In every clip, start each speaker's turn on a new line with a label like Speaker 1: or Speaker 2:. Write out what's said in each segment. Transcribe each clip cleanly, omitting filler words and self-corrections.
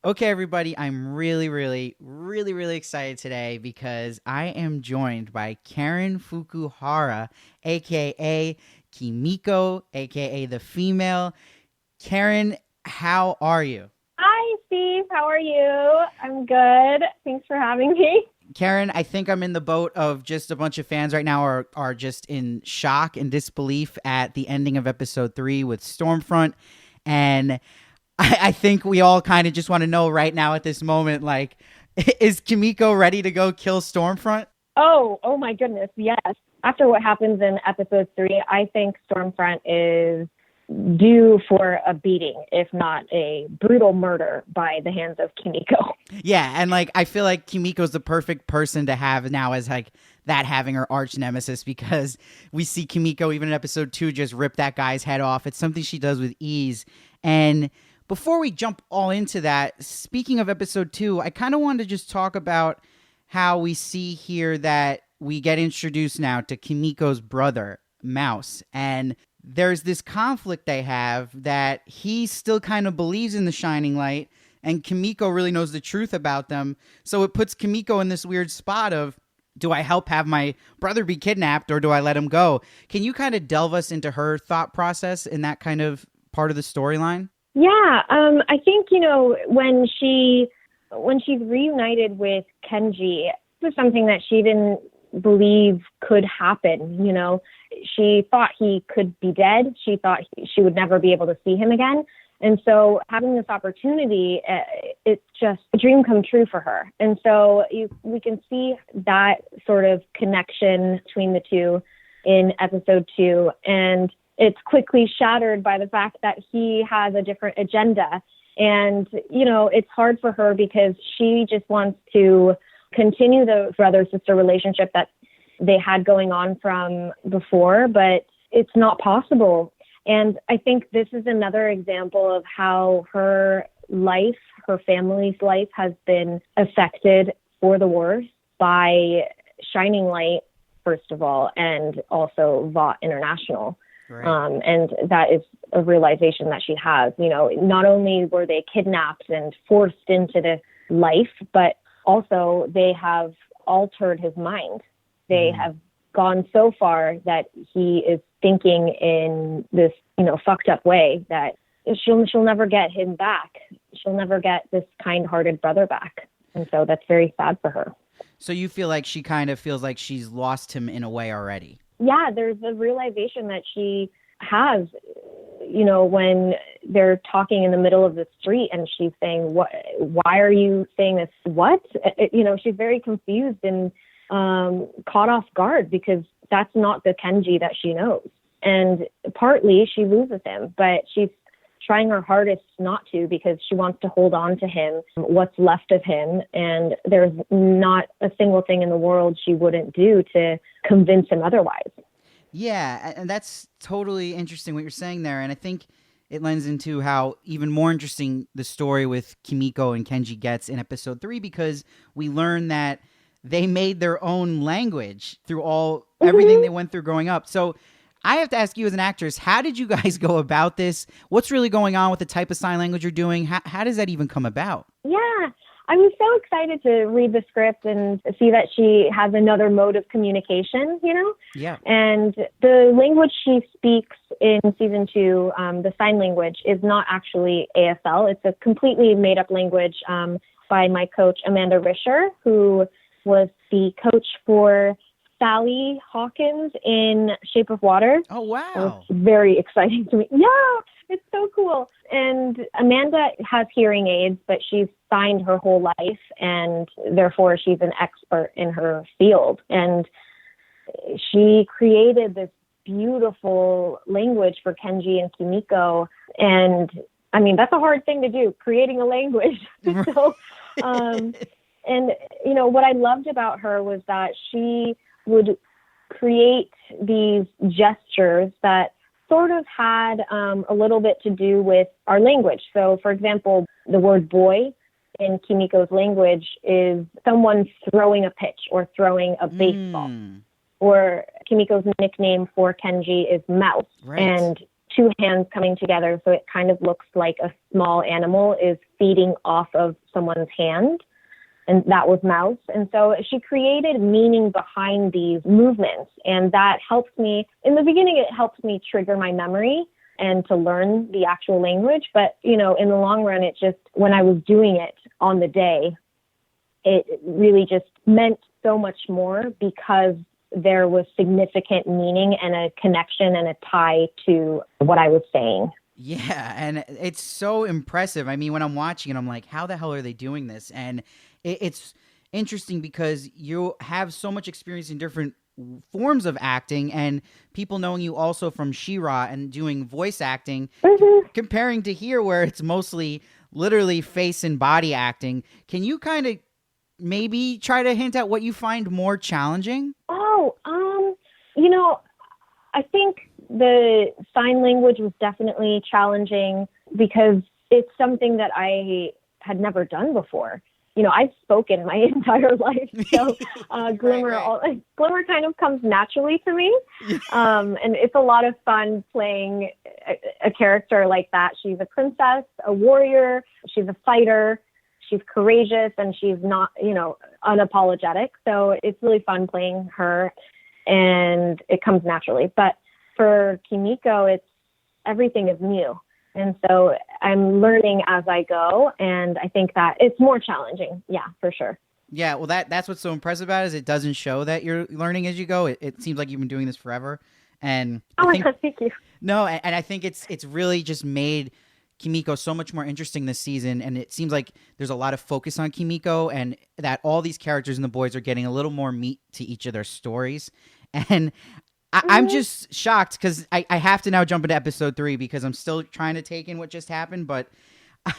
Speaker 1: Okay, everybody, I'm really excited today because I am joined by Karen Fukuhara, aka Kimiko, aka the female. Karen, how are you?
Speaker 2: Hi, Steve. How are you? I'm good. Thanks for having me.
Speaker 1: Karen, I think I'm in the boat of just a bunch of fans right now are just in shock and disbelief at the ending of episode 3 with Stormfront. And I think we all kind of just want to know right now at this moment, like, is Kimiko ready to go kill Stormfront?
Speaker 2: Oh my goodness. Yes. After what happens in episode 3, I think Stormfront is due for a beating, if not a brutal murder by the hands of Kimiko.
Speaker 1: Yeah, and like I feel like Kimiko's the perfect person to have now as like that having her arch nemesis because we see Kimiko even in episode 2 just rip that guy's head off. It's something she does with ease. And before we jump all into that, speaking of episode 2, I kind of wanted to just talk about how we see here that we get introduced now to Kimiko's brother, Mouse, and there's this conflict they have that he still kind of believes in the shining light and Kimiko really knows the truth about them. So it puts Kimiko in this weird spot of, do I help have my brother be kidnapped or do I let him go? Can you kind of delve us into her thought process in that kind of part of the storyline?
Speaker 2: Yeah, I think, when she's reunited with Kenji, it was something that she didn't believe could happen. She thought he could be dead. She thought she would never be able to see him again. And so having this opportunity, it's just a dream come true for her. And so we can see that sort of connection between the two in episode 2. And it's quickly shattered by the fact that he has a different agenda. And, it's hard for her because she just wants to continue the brother-sister relationship that they had going on from before, but it's not possible. And I think this is another example of how her life, her family's life has been affected for the worse by Shining Light, first of all, and also Vought International.
Speaker 1: Right.
Speaker 2: And that is a realization that she has. Not only were they kidnapped and forced into the life, but also they have altered his mind. They have gone so far that he is thinking in this, fucked up way that she'll never get him back. She'll never get this kind-hearted brother back. And so that's very sad for her.
Speaker 1: So you feel like she kind of feels like she's lost him in a way already?
Speaker 2: Yeah, there's a realization that she has, when they're talking in the middle of the street and she's saying, why are you saying this? What? She's very confused and caught off guard because that's not the Kenji that she knows. And partly she loses him, but she's trying her hardest not to because she wants to hold on to him, what's left of him. And there's not a single thing in the world she wouldn't do to convince him otherwise.
Speaker 1: Yeah, and that's totally interesting what you're saying there. And I think it lends into how even more interesting the story with Kimiko and Kenji gets in episode 3 because we learn that they made their own language through everything they went through growing up. So I have to ask you as an actress, how did you guys go about this? What's really going on with the type of sign language you're doing? How does that even come about?
Speaker 2: Yeah, I was so excited to read the script and see that she has another mode of communication,
Speaker 1: Yeah.
Speaker 2: And the language she speaks in season 2, the sign language, is not actually ASL. It's a completely made-up language by my coach, Amanda Risher, who was the coach for Sally Hawkins in Shape of Water.
Speaker 1: Oh, wow.
Speaker 2: It was very exciting to me. Yeah, it's so cool. And Amanda has hearing aids, but she's signed her whole life, and therefore she's an expert in her field. And she created this beautiful language for Kenji and Kimiko. And, I mean, that's a hard thing to do, creating a language. So, and, what I loved about her was that she would create these gestures that sort of had a little bit to do with our language. So, for example, the word boy in Kimiko's language is someone throwing a pitch or throwing a baseball. Or Kimiko's nickname for Kenji is Mouse.
Speaker 1: Right.
Speaker 2: And two hands coming together. So it kind of looks like a small animal is feeding off of someone's hand. And that was Mouse. And so she created meaning behind these movements. And that helps me. In the beginning, it helps me trigger my memory and to learn the actual language. But, in the long run, it just, when I was doing it on the day, it really just meant so much more because there was significant meaning and a connection and a tie to what I was saying.
Speaker 1: Yeah, and it's so impressive. I mean, when I'm watching it, I'm like, how the hell are they doing this? And it's interesting because you have so much experience in different forms of acting, and people knowing you also from She-Ra and doing voice acting, comparing to here where it's mostly literally face and body acting. Can you kind of maybe try to hint at what you find more challenging?
Speaker 2: I think the sign language was definitely challenging because it's something that I had never done before. I've spoken my entire life, so Glimmer Glimmer kind of comes naturally to me, and it's a lot of fun playing a character like that. She's a princess, a warrior, she's a fighter, she's courageous, and she's not, unapologetic. So it's really fun playing her, and it comes naturally. But for Kimiko, everything is new. And so I'm learning as I go, and I think that it's more challenging. Yeah, for sure.
Speaker 1: Yeah, well, that's what's so impressive about it is it doesn't show that you're learning as you go. It seems like you've been doing this forever. And
Speaker 2: my God, thank you.
Speaker 1: No, and I think it's really just made Kimiko so much more interesting this season, and it seems like there's a lot of focus on Kimiko and that all these characters and the boys are getting a little more meat to each of their stories. And I'm just shocked because I have to now jump into episode 3 because I'm still trying to take in what just happened. But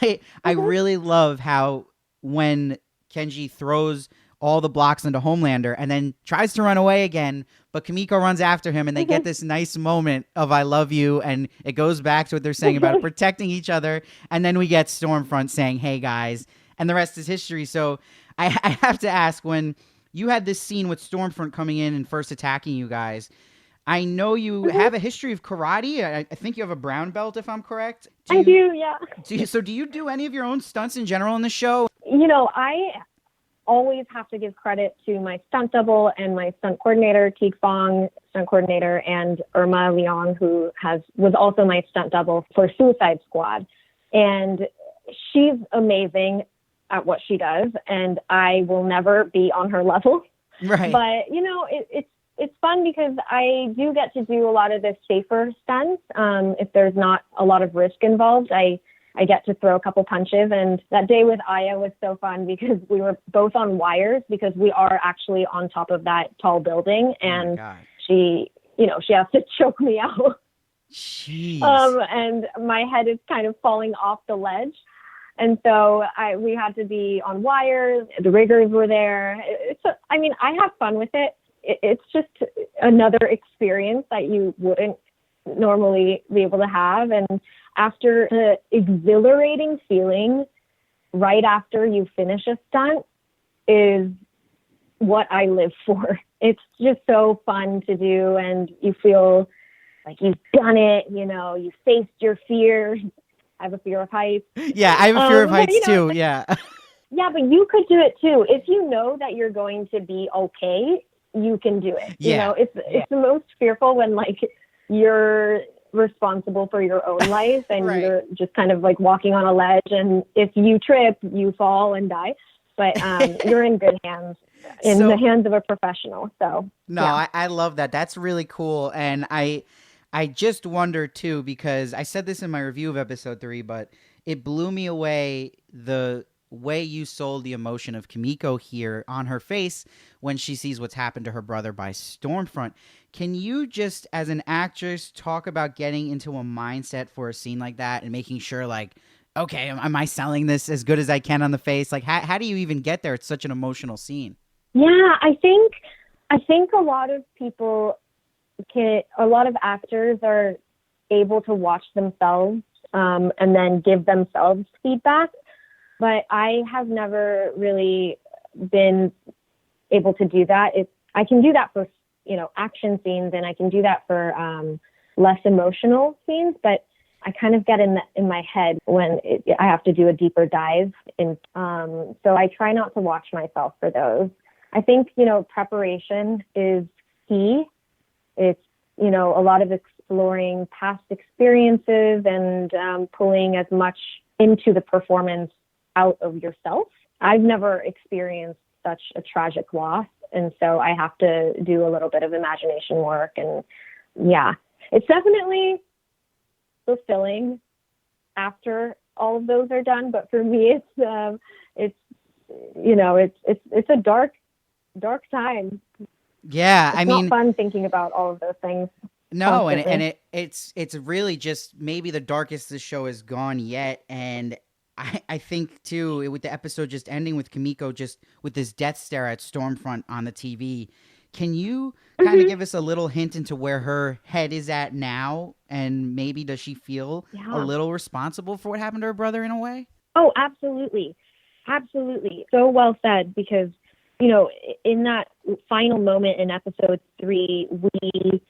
Speaker 1: I really love how when Kenji throws all the blocks into Homelander and then tries to run away again, but Kimiko runs after him and they get this nice moment of I love you, and it goes back to what they're saying about protecting each other. And then we get Stormfront saying, hey, guys, and the rest is history. So I have to ask, when you had this scene with Stormfront coming in and first attacking you guys, I know you have a history of karate. I think you have a brown belt, if I'm correct.
Speaker 2: I do, yeah.
Speaker 1: Do you do any of your own stunts in general in the show?
Speaker 2: I always have to give credit to my stunt double and my stunt coordinator, Teague Fong, stunt coordinator, and Irma Leong, who was also my stunt double for Suicide Squad. And she's amazing at what she does, and I will never be on her level.
Speaker 1: Right.
Speaker 2: But, it's fun because I do get to do a lot of the safer stunts. If there's not a lot of risk involved, I get to throw a couple punches. And that day with Aya was so fun because we were both on wires because we are actually on top of that tall building. And she has to choke me out.
Speaker 1: Jeez.
Speaker 2: And my head is kind of falling off the ledge. And so we had to be on wires. The riggers were there. I have fun with it. It's just another experience that you wouldn't normally be able to have. And after the exhilarating feeling right after you finish a stunt is what I live for. It's just so fun to do, and you feel like you've done it, you faced your fear. I have a fear of heights.
Speaker 1: Yeah, I have a fear of heights too, yeah.
Speaker 2: Yeah, but you could do it too. If you know that you're going to be okay, you can do it.
Speaker 1: Yeah.
Speaker 2: It's the most fearful when you're responsible for your own life and
Speaker 1: Right.
Speaker 2: You're just kind of walking on a ledge, and if you trip, you fall and die. But you're in good hands, in the hands of a professional. So
Speaker 1: no,
Speaker 2: yeah.
Speaker 1: I love that. That's really cool. And I just wonder too, because I said this in my review of episode 3, but it blew me away the way you sold the emotion of Kimiko here on her face when she sees what's happened to her brother by Stormfront. Can you just, as an actress, talk about getting into a mindset for a scene like that and making sure, okay, am I selling this as good as I can on the face? How do you even get there? It's such an emotional scene.
Speaker 2: Yeah, I think a lot of people a lot of actors are able to watch themselves and then give themselves feedback. But I have never really been able to do that. I can do that for, action scenes, and I can do that for less emotional scenes, but I kind of get in my head when I have to do a deeper dive. And so I try not to watch myself for those. I think, preparation is key. It's, a lot of exploring past experiences and pulling as much into the performance out of yourself. I've never experienced such a tragic loss. And so I have to do a little bit of imagination work. And yeah, it's definitely fulfilling after all of those are done. But for me, it's a dark time.
Speaker 1: Yeah.
Speaker 2: It's not fun thinking about all of those things.
Speaker 1: No.
Speaker 2: Constantly.
Speaker 1: And it's really just maybe the darkest this show has gone yet. And I think too, with the episode just ending with Kimiko just with this death stare at Stormfront on the TV, can you kind of give us a little hint into where her head is at now? And maybe does she feel a little responsible for what happened to her brother in a way?
Speaker 2: Oh, absolutely. Absolutely. So well said, because, in that final moment in episode 3, we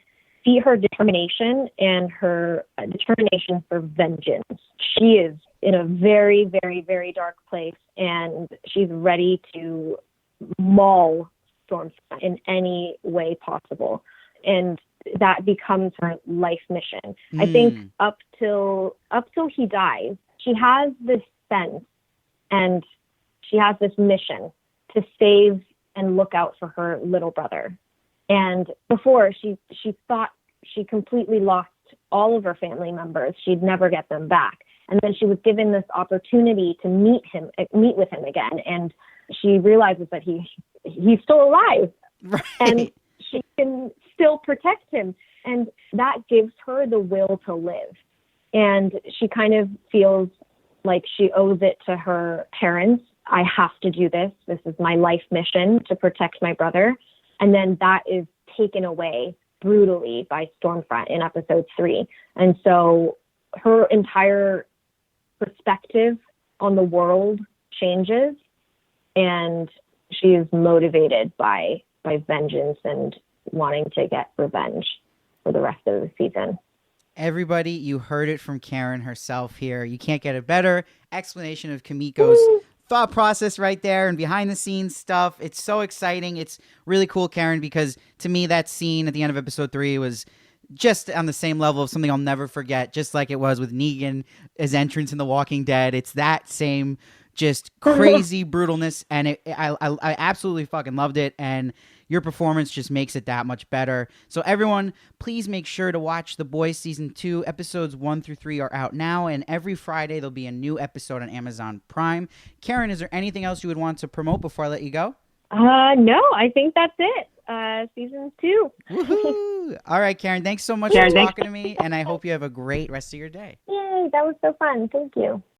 Speaker 2: see her determination and her determination for vengeance. She is in a very, very, very dark place, and she's ready to maul Stormfront in any way possible. And that becomes her life mission. I think up till he dies, she has this sense and she has this mission to save and look out for her little brother. And before, she thought she completely lost all of her family members. She'd never get them back. And then she was given this opportunity to meet with him again. And she realizes that he's still alive.
Speaker 1: Right.
Speaker 2: And she can still protect him. And that gives her the will to live. And she kind of feels like she owes it to her parents. I have to do this. This is my life mission, to protect my brother. And then that is taken away brutally by Stormfront in episode 3. And so her entire perspective on the world changes, and she is motivated by vengeance and wanting to get revenge for the rest of the season.
Speaker 1: Everybody, you heard it from Karen herself here. You can't get a better explanation of Kimiko's thought process right there and behind the scenes stuff. It's so exciting. It's really cool, Karen, because to me that scene at the end of episode 3 was just on the same level of something I'll never forget, just like it was with Negan, his entrance in The Walking Dead. It's that same just crazy brutalness, and I absolutely fucking loved it, and your performance just makes it that much better. So everyone, please make sure to watch The Boys Season 2. Episodes 1 through 3 are out now, and every Friday there'll be a new episode on Amazon Prime. Karen, is there anything else you would want to promote before I let you go?
Speaker 2: No, I think that's it. Season 2.
Speaker 1: Woohoo! All right, Karen, thanks so much for talking to me, and I hope you have a great rest of your day.
Speaker 2: Yay, that was so fun. Thank you.